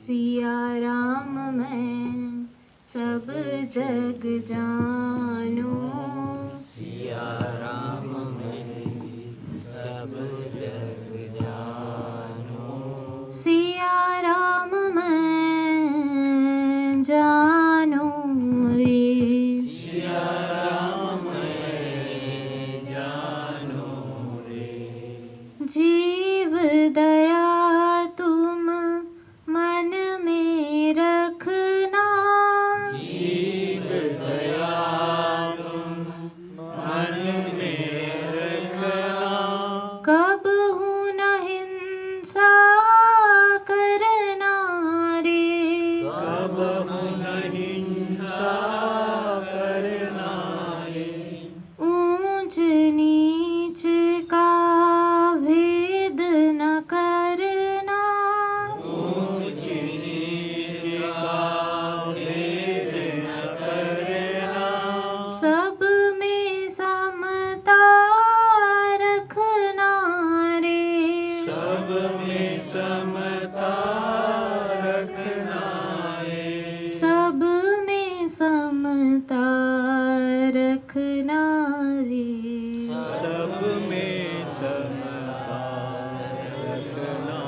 सिया राम मैं सब जग जानू। सिया राम मैं सब जग जानू। सिया राम मैं जानू रे। सिया राम मैं जानू रे। जीव दया तुम मन में रखना। जीव दया तुम मन में रखना। कबहु न हिंसा करना रे। कबहु न हिंसा करना रे। ऊंच नीच का भेद न करना। ऊंच नीच का भेद न करना। सब में समता रखना रे। सब में समता रखना रे। सब में समता रखना रे। सब में समता रखना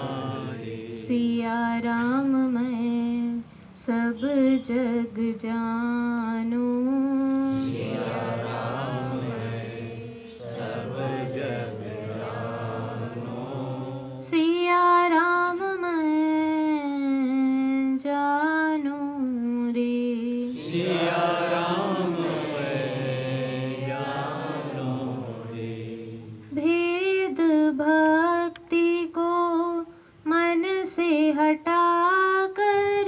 रे। सिया राम मैं सब जग जानू। सिया राम मैं सब जग जानू। सिया राम मैं जानू रे। सिया राम मैं जानू रे। भेद भक्ति को मन से हटा कर।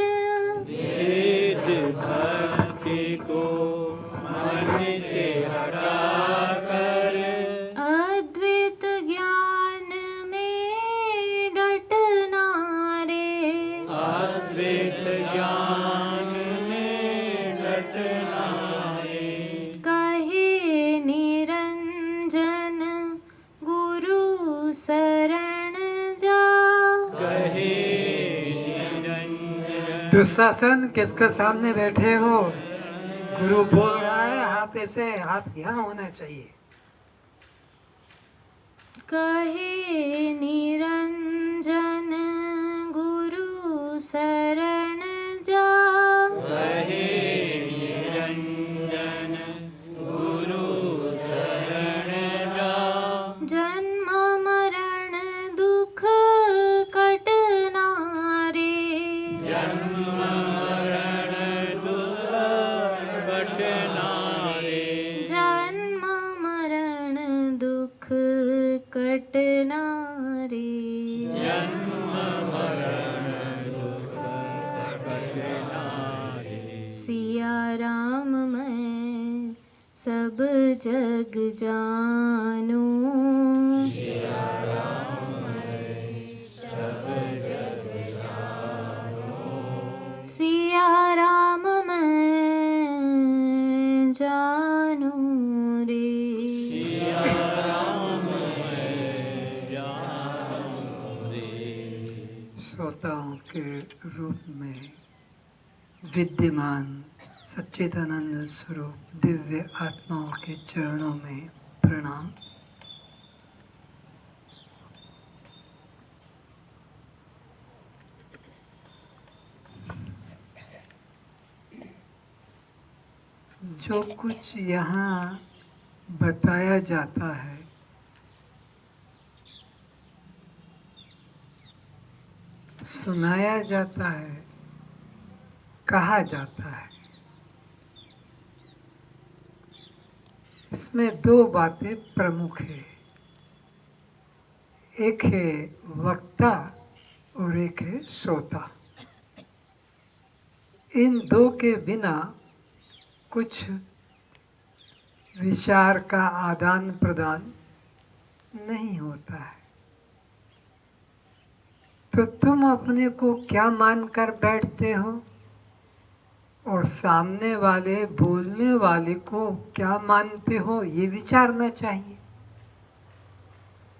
भेद भक्ति को मन से हटा कर। अद्वैत ज्ञान में डटना रे। अद्वैत ज्ञान में डटना रे। कहे निरंजन गुरु शरण जा। कहे निरंजन। दुशासन किसके सामने बैठे हो? गुरु बोल रहा है, हाथ ऐसे, हाथ यहाँ होना चाहिए। कहे निरंजन गुरु शरण जा। कहे निरंजन गुरु शरण जा। जन्म मरण दुख कटना रे। जन्म मरण दुख कटना रे। जन्म मरण दुख कटना रे। जन्म मरण दुख कटना रे। सिया राम मैं सब जग जानू। सिया राम मैं सब जग जानू। सिया राम मैं जानू रे। सिया राम मैं जानू रे। श्रोताओं के रूप में विद्यमान सच्चिदानंद स्वरूप दिव्य आत्माओं के चरणों में प्रणाम। जो कुछ यहाँ बताया जाता है, सुनाया जाता है, कहा जाता है, इसमें दो बातें प्रमुख है। एक है वक्ता और एक है श्रोता। इन दो के बिना कुछ विचार का आदान प्रदान नहीं होता है। तो तुम अपने को क्या मानकर बैठते हो और सामने वाले बोलने वाले को क्या मानते हो, ये विचारना चाहिए।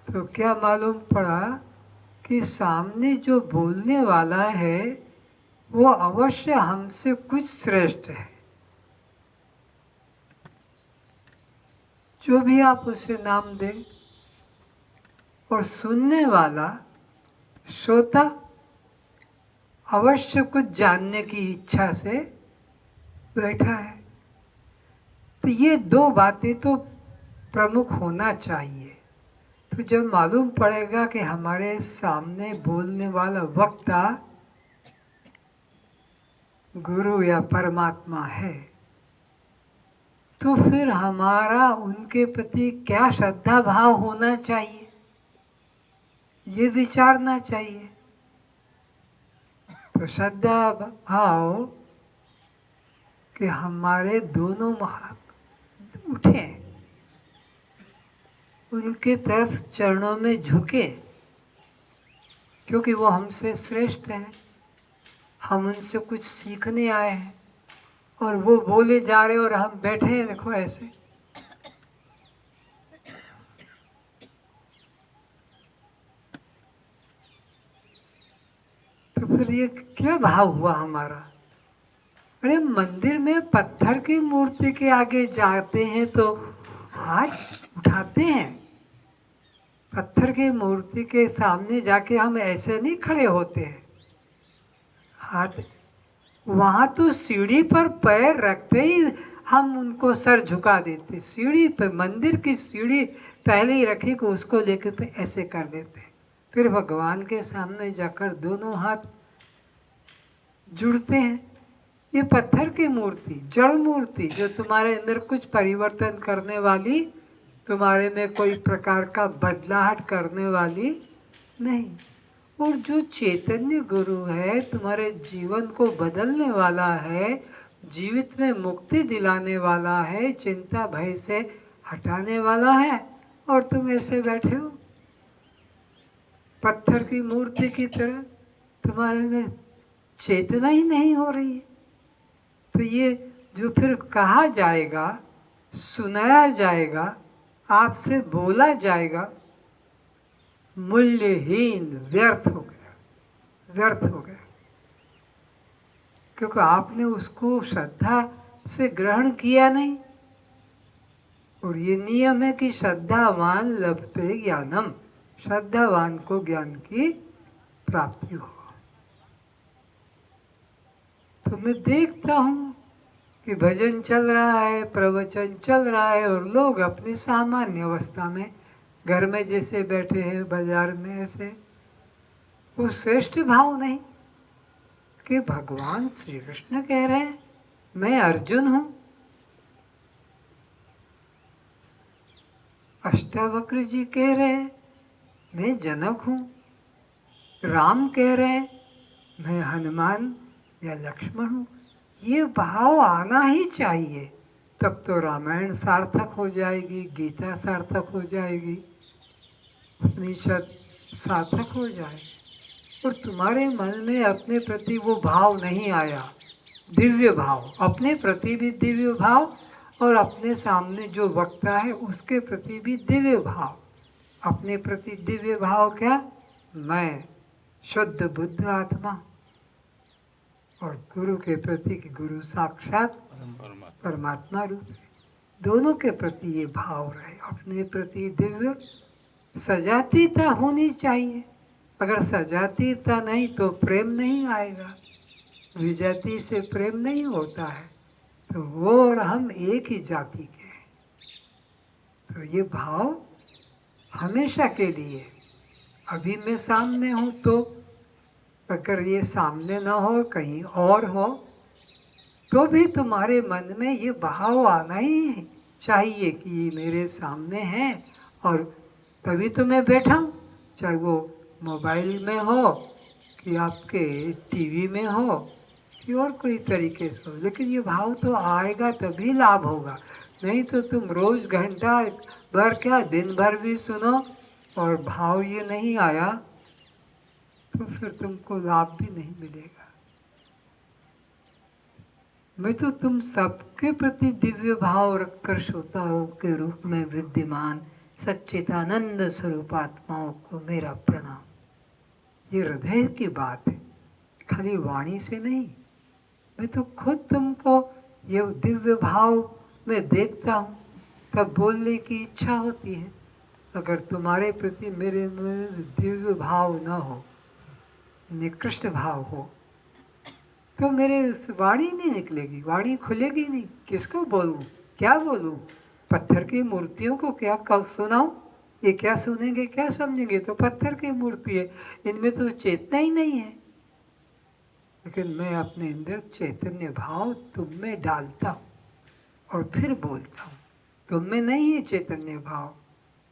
तो क्या मालूम पड़ा कि सामने जो बोलने वाला है वो अवश्य हमसे कुछ श्रेष्ठ है। जो भी आप उसे नाम दें, और सुनने वाला श्रोता अवश्य कुछ जानने की इच्छा से बैठा है। तो ये दो बातें तो प्रमुख होना चाहिए। तो जब मालूम पड़ेगा कि हमारे सामने बोलने वाला वक्ता गुरु या परमात्मा है, तो फिर हमारा उनके प्रति क्या श्रद्धा भाव होना चाहिए, ये विचारना चाहिए। तो श्रद्धा भाव कि हमारे दोनों हाथ उठे, उनके तरफ चरणों में झुके, क्योंकि वो हमसे श्रेष्ठ हैं, हम उनसे कुछ सीखने आए हैं। और वो बोले जा रहे और हम बैठे हैं, देखो ऐसे। तो फिर ये क्या भाव हुआ हमारा? अरे मंदिर में पत्थर की मूर्ति के आगे जाते हैं तो हाथ उठाते हैं। पत्थर की मूर्ति के सामने जाके हम ऐसे नहीं खड़े होते हैं, हाथ वहाँ तो सीढ़ी पर पैर रखते ही हम उनको सर झुका देते। सीढ़ी पे, मंदिर की सीढ़ी पहले ही रखी को उसको लेके पे ऐसे कर देते। फिर भगवान के सामने जाकर दोनों हाथ जुड़ते हैं। ये पत्थर की मूर्ति, जड़ मूर्ति, जो तुम्हारे अंदर कुछ परिवर्तन करने वाली, तुम्हारे में कोई प्रकार का बदलाहट करने वाली नहीं। और जो चैतन्य गुरु है, तुम्हारे जीवन को बदलने वाला है, जीवित में मुक्ति दिलाने वाला है, चिंता भय से हटाने वाला है, और तुम ऐसे बैठे हो पत्थर की मूर्ति की तरह। तुम्हारे में चेतना ही नहीं हो रही है। तो ये जो फिर कहा जाएगा, सुनाया जाएगा, आपसे बोला जाएगा, मूल्यहीन, व्यर्थ हो गया, व्यर्थ हो गया। क्योंकि आपने उसको श्रद्धा से ग्रहण किया नहीं। और ये नियम है कि श्रद्धावान लभते ज्ञानम, श्रद्धावान को ज्ञान की प्राप्ति हो। तो मैं देखता हूँ कि भजन चल रहा है, प्रवचन चल रहा है, और लोग अपनी सामान्य अवस्था में घर में जैसे बैठे हैं, बाजार में ऐसे, वो श्रेष्ठ भाव नहीं कि भगवान श्री कृष्ण कह रहे हैं मैं अर्जुन हूँ, अष्टावक्र जी कह रहे हैं मैं जनक हूँ, राम कह रहे हैं मैं हनुमान या लक्ष्मण हूँ। ये भाव आना ही चाहिए, तब तो रामायण सार्थक हो जाएगी, गीता सार्थक हो जाएगी, उपनिषद सार्थक हो जाएगी। और तुम्हारे मन में अपने प्रति वो भाव नहीं आया, दिव्य भाव, अपने प्रति भी दिव्य भाव, और अपने सामने जो वक्ता है उसके प्रति भी दिव्य भाव। अपने प्रति दिव्य भाव क्या? मैं शुद्ध बुद्ध आत्मा, और गुरु के प्रति कि गुरु साक्षात परमात्मा रूप है। दोनों के प्रति ये भाव रहे, अपने प्रति दिव्य सजातीयता होनी चाहिए। अगर सजातीयता नहीं तो प्रेम नहीं आएगा, विजाति से प्रेम नहीं होता है। तो वो और हम एक ही जाति के हैं। तो ये भाव हमेशा के लिए, अभी मैं सामने हूँ तो अगर ये सामने ना हो, कहीं और हो, तो भी तुम्हारे मन में ये भाव आना ही चाहिए कि ये मेरे सामने है, और तभी तो मैं बैठा हूँ। चाहे वो मोबाइल में हो कि आपके टीवी में हो कि और कोई तरीके से हो, लेकिन ये भाव तो आएगा तभी लाभ होगा। नहीं तो तुम रोज़ घंटा भर क्या दिन भर भी सुनो और भाव ये नहीं आया, तो फिर तुमको लाभ भी नहीं मिलेगा। मैं तो तुम सबके प्रति दिव्य भाव रखकर श्रोताओं के रूप में विद्यमान सच्चिदानंद स्वरूप आत्माओं को मेरा प्रणाम। ये हृदय की बात है खाली वाणी से नहीं, मैं तो खुद तुमको ये दिव्य भाव में देखता हूँ, तब बोलने की इच्छा होती है। अगर तुम्हारे प्रति मेरे में दिव्य भाव न हो, निकृष्ट भाव हो, तो मेरे वाणी नहीं निकलेगी, वाणी खुलेगी नहीं। किसको बोलूं, क्या बोलूं? पत्थर की मूर्तियों को क्या कब सुनाऊं? ये क्या सुनेंगे, क्या समझेंगे? तो पत्थर की मूर्ति है, इनमें तो चेतना ही नहीं है। लेकिन मैं अपने अंदर चैतन्य भाव तुम में डालता हूँ और फिर बोलता हूँ। तुम में नहीं है चैतन्य भाव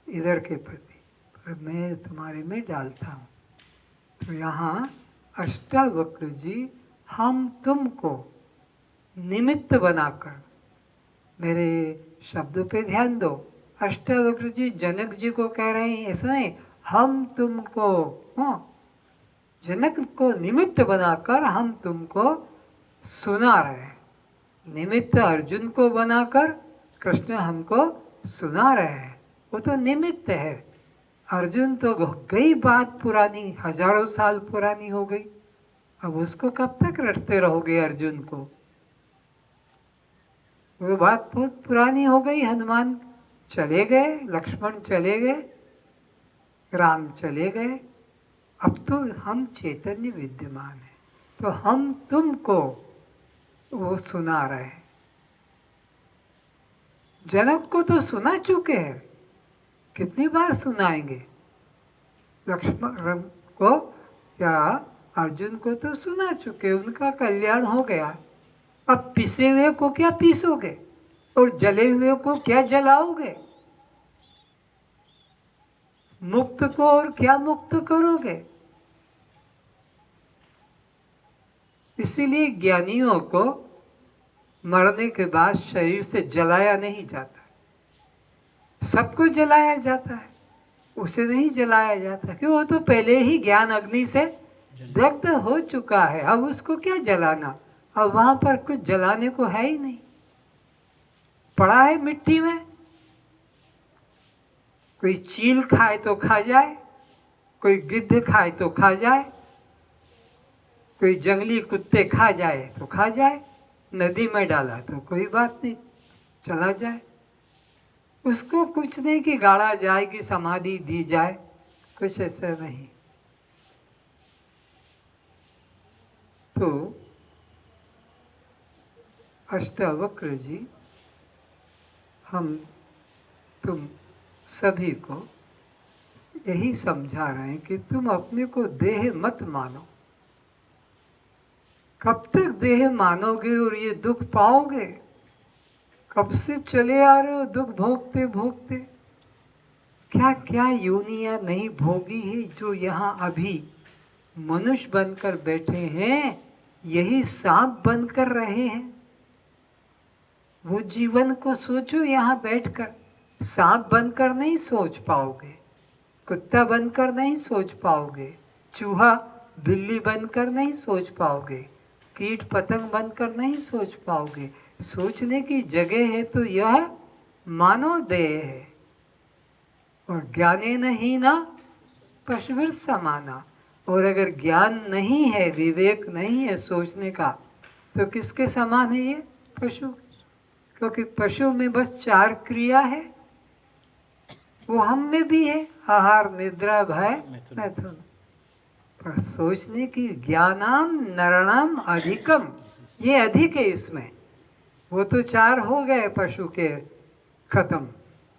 इधर के प्रति, पर मैं तुम्हारे में डालता हूँ। तो यहाँ अष्टावक्र जी हम तुमको निमित्त बनाकर, मेरे शब्दों पे ध्यान दो, अष्टावक्र जी जनक जी को कह रहे हैं, ऐसा नहीं हम तुमको, हाँ, जनक को निमित्त बनाकर हम तुमको सुना रहे हैं। निमित्त अर्जुन को बनाकर कृष्ण हमको सुना रहे हैं, वो तो निमित्त है। अर्जुन तो गई बात पुरानी, हजारों साल पुरानी हो गई, अब उसको कब तक रटते रहोगे अर्जुन को? वो बात बहुत पुरानी हो गई। हनुमान चले गए, लक्ष्मण चले गए, राम चले गए, अब तो हम चैतन्य विद्यमान है, तो हम तुमको वो सुना रहे हैं। जनक को तो सुना चुके हैं, कितनी बार सुनाएंगे? लक्ष्मण को या अर्जुन को तो सुना चुके, उनका कल्याण हो गया। अब पिसे हुए को क्या पीसोगे और जले हुए को क्या जलाओगे? मुक्त को और क्या मुक्त करोगे? इसीलिए ज्ञानियों को मरने के बाद शरीर से जलाया नहीं जाता, सबको जलाया जाता है, उसे नहीं जलाया जाता, क्यों? वो तो पहले ही ज्ञान अग्नि से दग्ध हो चुका है, अब उसको क्या जलाना? अब वहां पर कुछ जलाने को है ही नहीं, पड़ा है मिट्टी में। कोई चील खाए तो खा जाए, कोई गिद्ध खाए तो खा जाए, कोई जंगली कुत्ते खा जाए तो खा जाए, नदी में डाला तो कोई बात नहीं, चला जाए। उसको कुछ नहीं कि गाड़ा जाएगी, समाधि दी जाए, कुछ ऐसा नहीं। तो अष्टावक्र जी हम तुम सभी को यही समझा रहे हैं कि तुम अपने को देह मत मानो। कब तक देह मानोगे और ये दुख पाओगे? कब से चले आ रहे हो दुख भोगते भोगते, क्या क्या योनियां नहीं भोगी है, जो यहाँ अभी मनुष्य बनकर बैठे हैं, यही सांप बनकर रहे हैं। वो जीवन को सोचो, यहाँ बैठकर सांप बनकर नहीं सोच पाओगे, कुत्ता बनकर नहीं सोच पाओगे, चूहा बिल्ली बनकर नहीं सोच पाओगे, कीट पतंग बनकर नहीं सोच पाओगे। सोचने की जगह है तो यह मानव देह है। और ज्ञानेन हीना पशुभिर समाना, और अगर ज्ञान नहीं है, विवेक नहीं है सोचने का, तो किसके समान है ये? पशु। क्योंकि पशु में बस 4 क्रिया है, वो हम में भी है, आहार निद्रा भय मैथुन। पर सोचने की ज्ञानाम नरणाम अधिकम, ये अधिक है इसमें। वो तो 4 हो गए पशु के खत्म,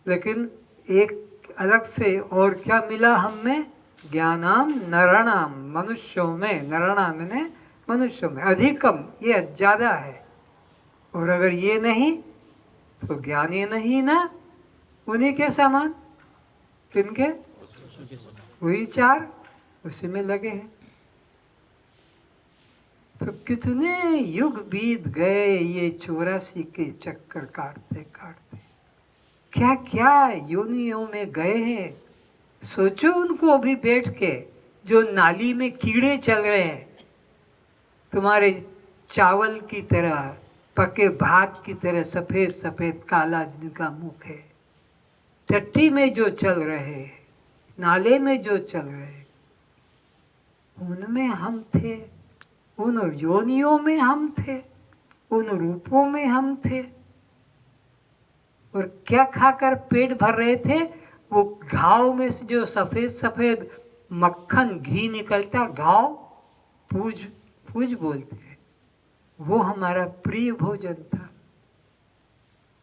लेकिन एक अलग से और क्या मिला हम में? ज्ञानाम नरणाम, मनुष्यों में, नरणाम ने मनुष्यों में, अधिकम ये ज़्यादा है। और अगर ये नहीं तो ज्ञानी नहीं ना, उन्हीं के समान। किनके? वही 4 उसी में लगे हैं। तो कितने युग बीत गए ये 84 के चक्कर काटते काटते, क्या क्या योनियों में गए हैं। सोचो उनको अभी बैठ के, जो नाली में कीड़े चल रहे हैं, तुम्हारे चावल की तरह, पके भात की तरह सफ़ेद सफ़ेद काला जिनका मुख है, टट्टी में जो चल रहे हैं, नाले में जो चल रहे हैं, उनमें हम थे। उन योनियों में हम थे, उन रूपों में हम थे। और क्या खाकर पेट भर रहे थे? वो घाव में से जो सफेद सफेद मक्खन घी निकलता, घाव पूज पूज बोलते हैं, वो हमारा प्रिय भोजन था,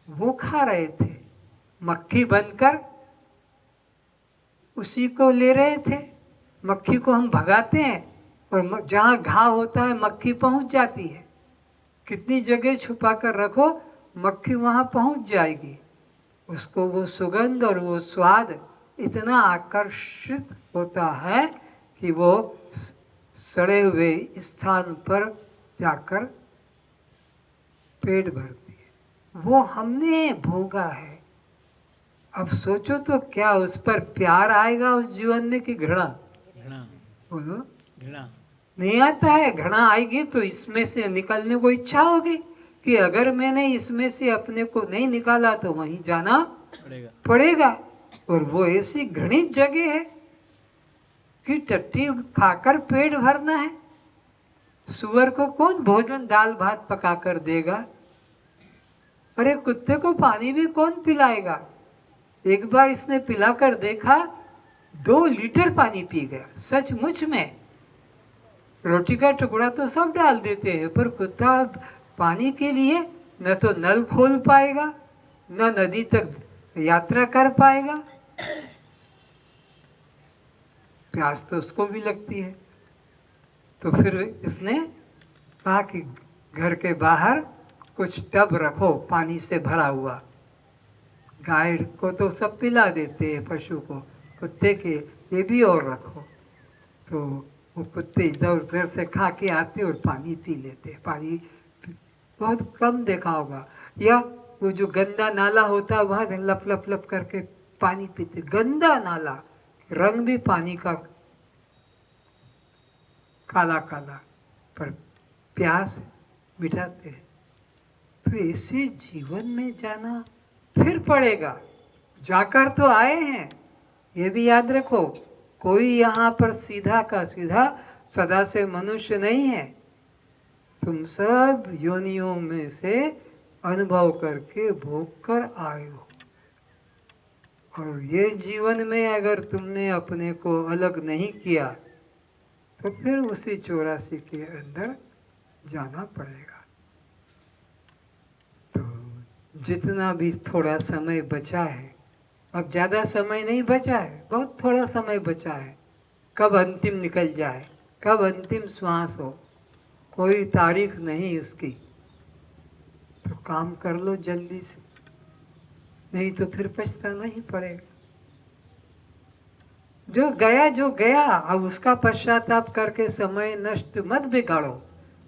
वो खा रहे थे। मक्खी बनकर उसी को ले रहे थे। मक्खी को हम भगाते हैं और जहाँ घाव होता है मक्खी पहुँच जाती है। कितनी जगह छुपा कर रखो, मक्खी वहाँ पहुँच जाएगी। उसको वो सुगंध और वो स्वाद इतना आकर्षित होता है कि वो सड़े हुए स्थान पर जाकर पेट भरती है। वो हमने भोगा है। अब सोचो तो क्या उस पर प्यार आएगा उस जीवन में कि घृणा? घृणा, बोलो, घृणा। नहीं आता है। घृणा आएगी तो इसमें से निकलने को इच्छा होगी कि अगर मैंने इसमें से अपने को नहीं निकाला तो वहीं जाना पड़ेगा। और वो ऐसी घृणित जगह है कि टट्टी खाकर पेट भरना है। सुअर को कौन भोजन दाल भात पका कर देगा? अरे कुत्ते को पानी भी कौन पिलाएगा? एक बार इसने पिलाकर देखा, 2 लीटर पानी पी गया। सचमुच में रोटी का टुकड़ा तो सब डाल देते हैं, पर कुत्ता पानी के लिए न तो नल खोल पाएगा, न नदी तक यात्रा कर पाएगा। प्यास तो उसको भी लगती है। तो फिर इसने कहा कि घर के बाहर कुछ टब रखो पानी से भरा हुआ। गाय को तो सब पिला देते हैं, पशु को, कुत्ते के ये भी और रखो। तो वो कुत्ते इधर उधर से खा के आते और पानी पी लेते। पानी बहुत कम देखा होगा। या वो जो गंदा नाला होता है वहाँ से लप लप लप करके पानी पीते। गंदा नाला, रंग भी पानी का काला काला, पर प्यास मिटाते हैं। तो इसी जीवन में जाना फिर पड़ेगा। जाकर तो आए हैं, ये भी याद रखो। कोई यहाँ पर सीधा का सीधा सदा से मनुष्य नहीं है। तुम सब योनियों में से अनुभव करके भोग कर आए हो। और ये जीवन में अगर तुमने अपने को अलग नहीं किया तो फिर उसी 84 के अंदर जाना पड़ेगा। तो जितना भी थोड़ा समय बचा है, अब ज़्यादा समय नहीं बचा है, बहुत थोड़ा समय बचा है। कब अंतिम निकल जाए, कब अंतिम श्वास हो, कोई तारीख नहीं उसकी। तो काम कर लो जल्दी से, नहीं तो फिर पछताना ही पड़ेगा। जो गया, अब उसका पश्चाताप करके समय नष्ट मत बिगाड़ो।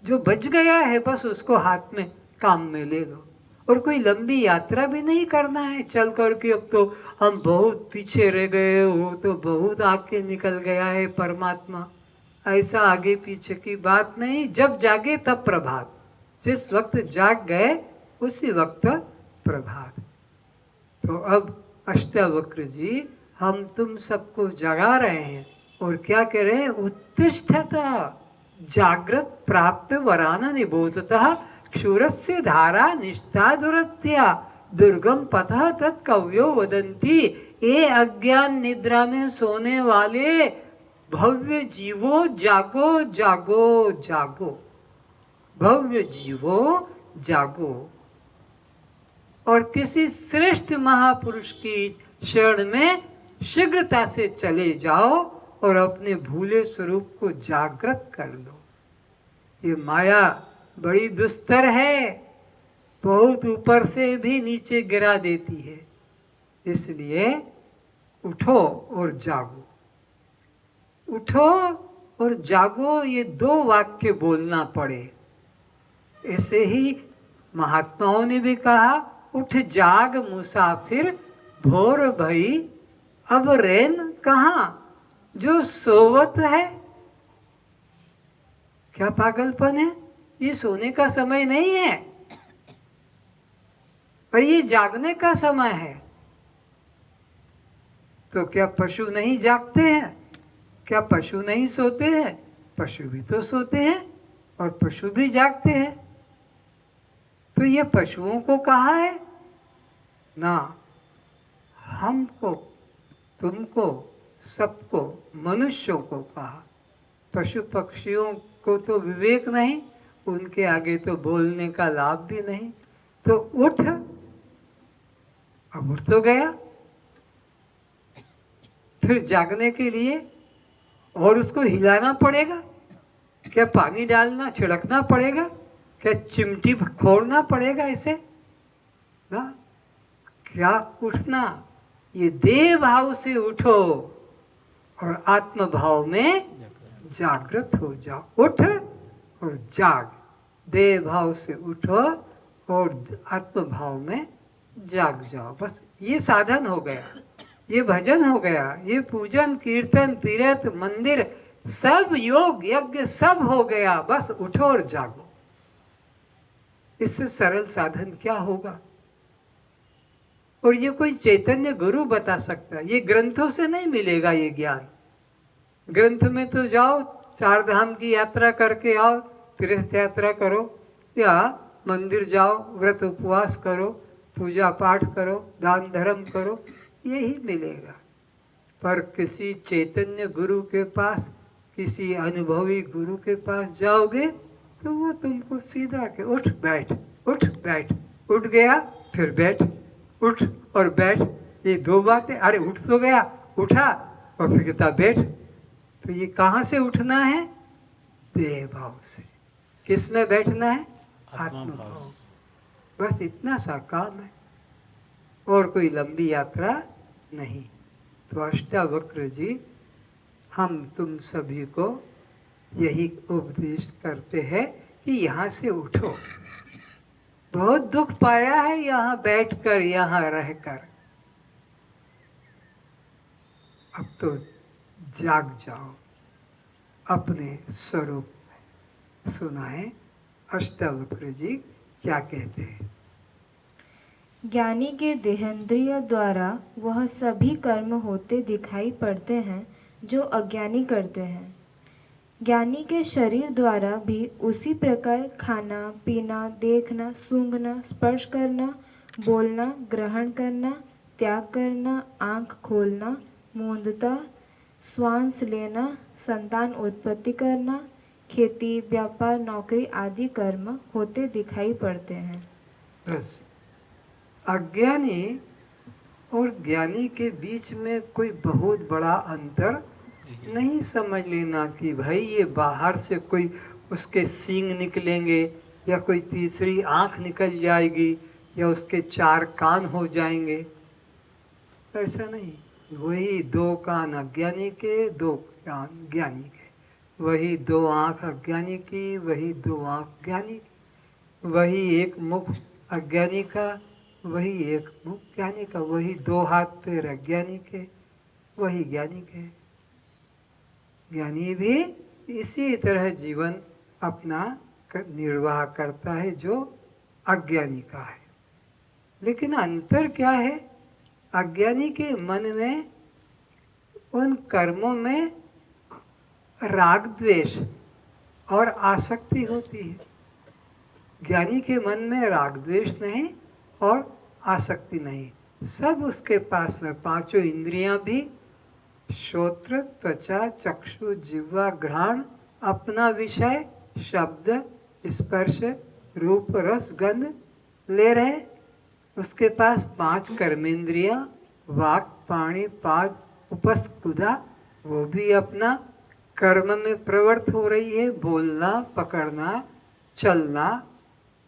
जो बच गया है बस उसको हाथ में काम में ले लो। और कोई लंबी यात्रा भी नहीं करना है चल करके। अब तो हम बहुत पीछे रह गए, वो तो बहुत आगे निकल गया है परमात्मा। ऐसा आगे पीछे की बात नहीं। जब जागे तब प्रभात। जिस वक्त जाग गए उसी वक्त प्रभात। तो अब अष्टावक्र जी हम तुम सबको जगा रहे हैं और क्या कह रहे हैं? उत्तिष्ठता जागृत प्राप्त वरान निबोधतः क्षुरस्य धारा निष्ठा दुरत्या दुर्गम पथ तत्कव्यो वदंती। ये अज्ञान निद्रा में सोने वाले भव्य जीवो जागो जागो जागो। भव्य जीवो जागो और किसी श्रेष्ठ महापुरुष की शरण में शीघ्रता से चले जाओ और अपने भूले स्वरूप को जागृत कर लो। ये माया बड़ी दुस्तर है, बहुत ऊपर से भी नीचे गिरा देती है। इसलिए उठो और जागो। उठो और जागो, ये 2 वाक्य बोलना पड़े। ऐसे ही महात्माओं ने भी कहा, उठ जाग मुसाफिर भोर भई अब रैन कहाँ जो सोवत है। क्या पागलपन है? ये सोने का समय नहीं है, पर ये जागने का समय है। तो क्या पशु नहीं जागते हैं? क्या पशु नहीं सोते हैं? पशु भी तो सोते हैं। और पशु भी जागते हैं। तो ये पशुओं को कहा है ना, हमको, तुमको, सबको, मनुष्यों को कहा। पशु पक्षियों को तो विवेक नहीं, उनके आगे तो बोलने का लाभ भी नहीं। तो उठ, अब उठ तो गया, फिर जागने के लिए और उसको हिलाना पड़ेगा क्या? पानी डालना, छिड़कना पड़ेगा क्या? चिमटी फोड़ना पड़ेगा इसे ना? क्या उठना? ये देह भाव से उठो और आत्म भाव में जागृत हो जाओ। उठ और जाग, देह भाव से उठो और आत्म भाव में जाग जाओ। बस ये साधन हो गया, ये भजन हो गया, ये पूजन कीर्तन तीर्थ मंदिर सब योग यज्ञ सब हो गया। बस उठो और जागो। इससे सरल साधन क्या होगा? और ये कोई चैतन्य गुरु बता सकता है, ये ग्रंथों से नहीं मिलेगा ये ज्ञान। ग्रंथ में तो जाओ, चार धाम की यात्रा करके आओ, तीर्थ यात्रा करो, या मंदिर जाओ, व्रत उपवास करो, पूजा पाठ करो, दान धर्म करो, यही मिलेगा। पर किसी चैतन्य गुरु के पास, किसी अनुभवी गुरु के पास जाओगे तो वो तुमको सीधा के उठ बैठ, उठ बैठ, उठ गया फिर बैठ, उठ और बैठ, ये दो बातें। अरे उठ तो गया, उठा और फिर कहता बैठ। तो ये कहाँ से उठना है? देह भाव से। किस में बैठना है? आत्म भाव। बस इतना सा काम है, और कोई लंबी यात्रा नहीं। तो अष्टावक्र जी हम तुम सभी को यही उपदेश करते हैं कि यहाँ से उठो। बहुत दुख पाया है यहाँ बैठकर, यहाँ रहकर, अब तो जाग जाओ अपने स्वरूप में। सुनाए अष्टावक्र जी क्या कहते हैं। ज्ञानी के देहेंद्रिय द्वारा वह सभी कर्म होते दिखाई पड़ते हैं जो अज्ञानी करते हैं। ज्ञानी के शरीर द्वारा भी उसी प्रकार खाना पीना, देखना, सूंघना, स्पर्श करना, बोलना, ग्रहण करना, त्याग करना, आँख खोलना, मूंदता, श्वास लेना, संतान उत्पत्ति करना, खेती, व्यापार, नौकरी आदि कर्म होते दिखाई पड़ते हैं। बस अज्ञानी और ज्ञानी के बीच में कोई बहुत बड़ा अंतर नहीं समझ लेना कि भाई ये बाहर से कोई उसके सींग निकलेंगे, या कोई तीसरी आँख निकल जाएगी, या उसके चार कान हो जाएंगे। ऐसा नहीं। वही दो कान अज्ञानी के, दो कान ज्ञानी के। वही दो आँख अज्ञानी की, वही दो आँख ज्ञानी की। वही एक मुख अज्ञानी का, वही एक मुख ज्ञानी का। वही दो हाथ पैर अज्ञानी के, वही ज्ञानी के। ज्ञानी भी इसी तरह जीवन अपना निर्वाह करता है जो अज्ञानी का है। लेकिन अंतर क्या है? अज्ञानी के मन में, उन कर्मों में राग द्वेष और आसक्ति होती है। ज्ञानी के मन में राग द्वेष नहीं और आसक्ति नहीं। सब उसके पास में पांचों इंद्रियां भी, श्रोत्र, त्वचा, चक्षु, जिह्वा, घ्राण, अपना विषय, शब्द, स्पर्श, रूप, रस, गंध ले रहे। उसके पास पांच कर्मेंद्रियां, वाक, पाणी, पाद, उपस्कुदा, वो भी अपना कर्म में प्रवृत्त हो रही है। बोलना, पकड़ना, चलना,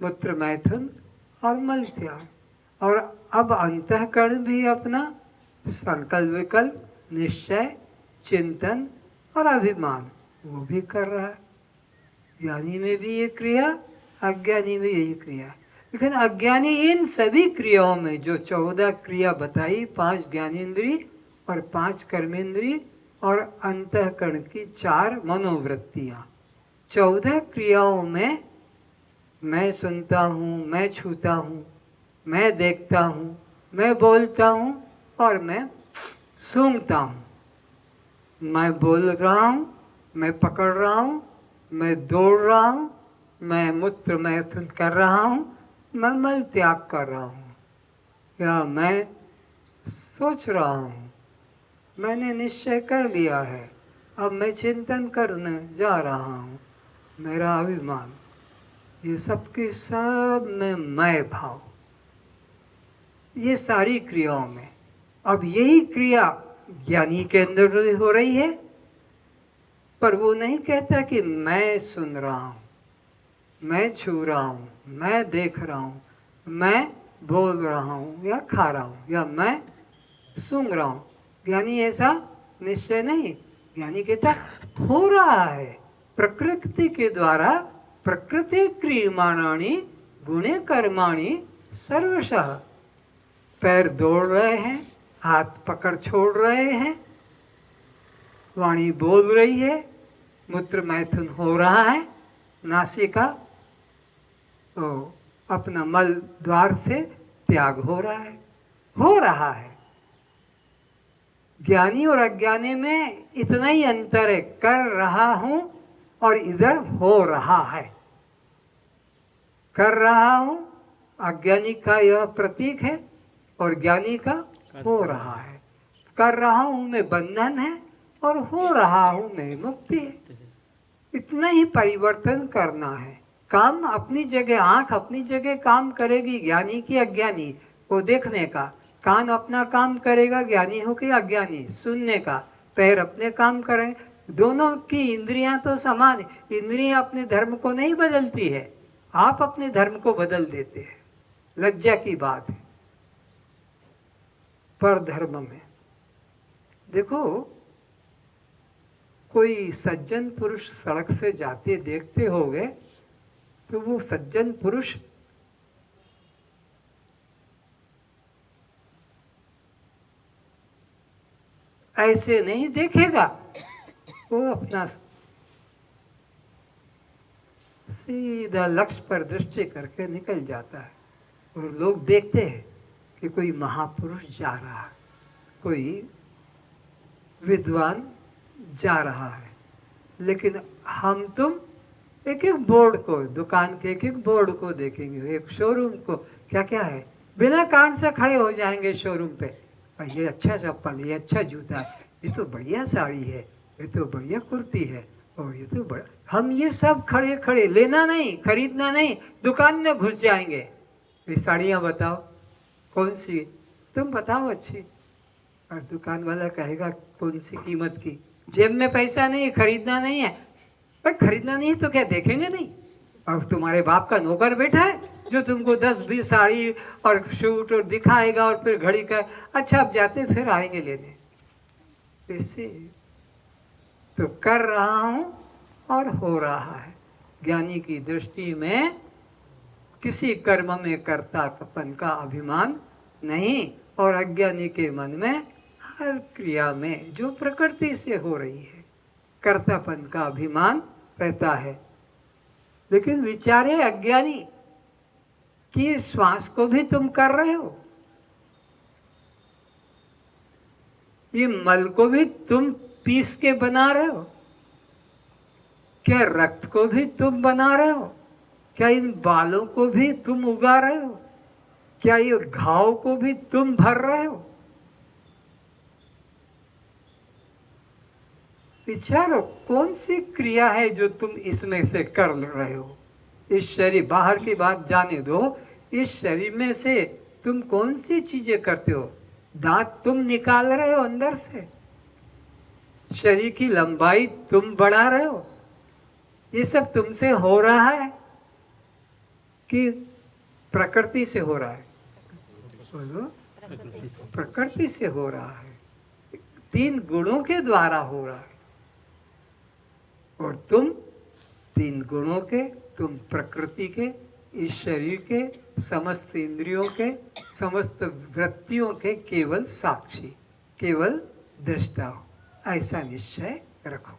मूत्र मैथुन और मल त्याग। और अब अंतःकरण भी अपना संकल्प, विकल्प, निश्चय, चिंतन और अभिमान वो भी कर रहा है। ज्ञानी में भी ये क्रिया, अज्ञानी में यही क्रिया। लेकिन अज्ञानी इन सभी क्रियाओं में जो 14 क्रिया बताई, 5 ज्ञानेंद्रिय और 5 कर्मेंद्रिय और अंतःकरण की 4 मनोवृत्तियाँ, 14 क्रियाओं में मैं सुनता हूँ, मैं छूता हूँ, मैं देखता हूँ, मैं बोलता हूँ और मैं सूंघता हूँ। मैं बोल रहा हूँ, मैं पकड़ रहा हूँ, मैं दौड़ रहा हूँ मैं मूत्र मैथुन कर रहा हूँ, मैं मल त्याग कर रहा हूँ, या मैं सोच रहा हूँ, मैंने निश्चय कर लिया है, अब मैं चिंतन करने जा रहा हूँ, मेरा अभिमान, ये सब के सब में मैं भाव, ये सारी क्रियाओं में। अब यही क्रिया ज्ञानी के अंदर भी हो रही है, पर वो नहीं कहता कि मैं सुन रहा हूँ, मैं छू रहा हूँ, मैं देख रहा हूँ, मैं बोल रहा हूँ या खा रहा हूँ, या मैं सूंघ रहा हूँ। ज्ञानी ऐसा निश्चय नहीं, ज्ञानी कहता हो रहा है प्रकृति के द्वारा, प्रकृति क्रियमाणानि गुणे कर्माणि सर्वशः। पैर दौड़ रहे हैं, हाथ पकड़ छोड़ रहे हैं, वाणी बोल रही है, मूत्र मैथुन हो रहा है, नासिका तो अपना मल द्वार से त्याग हो रहा है। ज्ञानी और अज्ञानी में इतना ही अंतर है, कर रहा हूं और इधर हो रहा है। कर रहा हूं अज्ञानी का यह प्रतीक है और ज्ञानी का हो रहा है। कर रहा हूं में बंधन है और हो रहा हूं में मुक्ति है। इतना ही परिवर्तन करना है। काम अपनी जगह, आंख अपनी जगह काम करेगी, ज्ञानी की अज्ञानी को देखने का, कान अपना काम करेगा ज्ञानी हो के अज्ञानी सुनने का, पैर अपने काम करें, दोनों की इंद्रियां तो समान। इंद्रियां अपने धर्म को नहीं बदलती है, आप अपने धर्म को बदल देते हैं। लज्जा की बात है। पर धर्म में देखो, कोई सज्जन पुरुष सड़क से जाते देखते होगे तो वो सज्जन पुरुष ऐसे नहीं देखेगा, वो अपना सीधा लक्ष्य पर दृष्टि करके निकल जाता है। और लोग देखते हैं कि कोई महापुरुष जा रहा है, कोई विद्वान जा रहा है, लेकिन हम तुम एक एक बोर्ड को, दुकान के एक एक बोर्ड को देखेंगे, एक शोरूम को, क्या क्या है, बिना कारण से खड़े हो जाएंगे शोरूम पे। ये अच्छा चप्पल, ये अच्छा जूता, ये तो बढ़िया साड़ी है, ये तो बढ़िया कुर्ती है, और ये तो बड़ा, हम ये सब खड़े खड़े, लेना नहीं, खरीदना नहीं, दुकान में घुस जाएंगे। ये साड़ियाँ बताओ कौन सी, तुम बताओ अच्छी, और दुकान वाला कहेगा कौन सी कीमत की। जेब में पैसा नहीं, खरीदना नहीं है, पर खरीदना नहीं तो क्या देखेंगे नहीं? और तुम्हारे बाप का नौकर बैठा है जो तुमको 10-20 साड़ी और सूट और दिखाएगा, और फिर घड़ी का, अच्छा अब जाते फिर आएंगे लेने। इससे तो कर रहा हूं और हो रहा है। ज्ञानी की दृष्टि में किसी कर्म में कर्तापन का अभिमान नहीं, और अज्ञानी के मन में हर क्रिया में जो प्रकृति से हो रही है कर्तापन का अभिमान रहता है। लेकिन विचारे अज्ञानी कि श्वास को भी तुम कर रहे हो, ये मल को भी तुम पीस के बना रहे हो, क्या रक्त को भी तुम बना रहे हो, क्या इन बालों को भी तुम उगा रहे हो, क्या ये घाव को भी तुम भर रहे हो? विचारो कौन सी क्रिया है जो तुम इसमें से कर रहे हो। इस शरीर, बाहर की बात जाने दो, इस शरीर में से तुम कौन सी चीजें करते हो? दांत तुम निकाल रहे हो अंदर से, शरीर की लंबाई तुम बढ़ा रहे हो, ये सब तुमसे हो रहा है कि प्रकृति से हो रहा है? बोलो, प्रकृति से हो रहा है, 3 गुणों के द्वारा हो रहा है। और तुम 3 गुणों के, तुम प्रकृति के, इस शरीर के, समस्त इंद्रियों के, समस्त वृत्तियों के केवल साक्षी, केवल दृष्टा हो, ऐसा निश्चय रखो।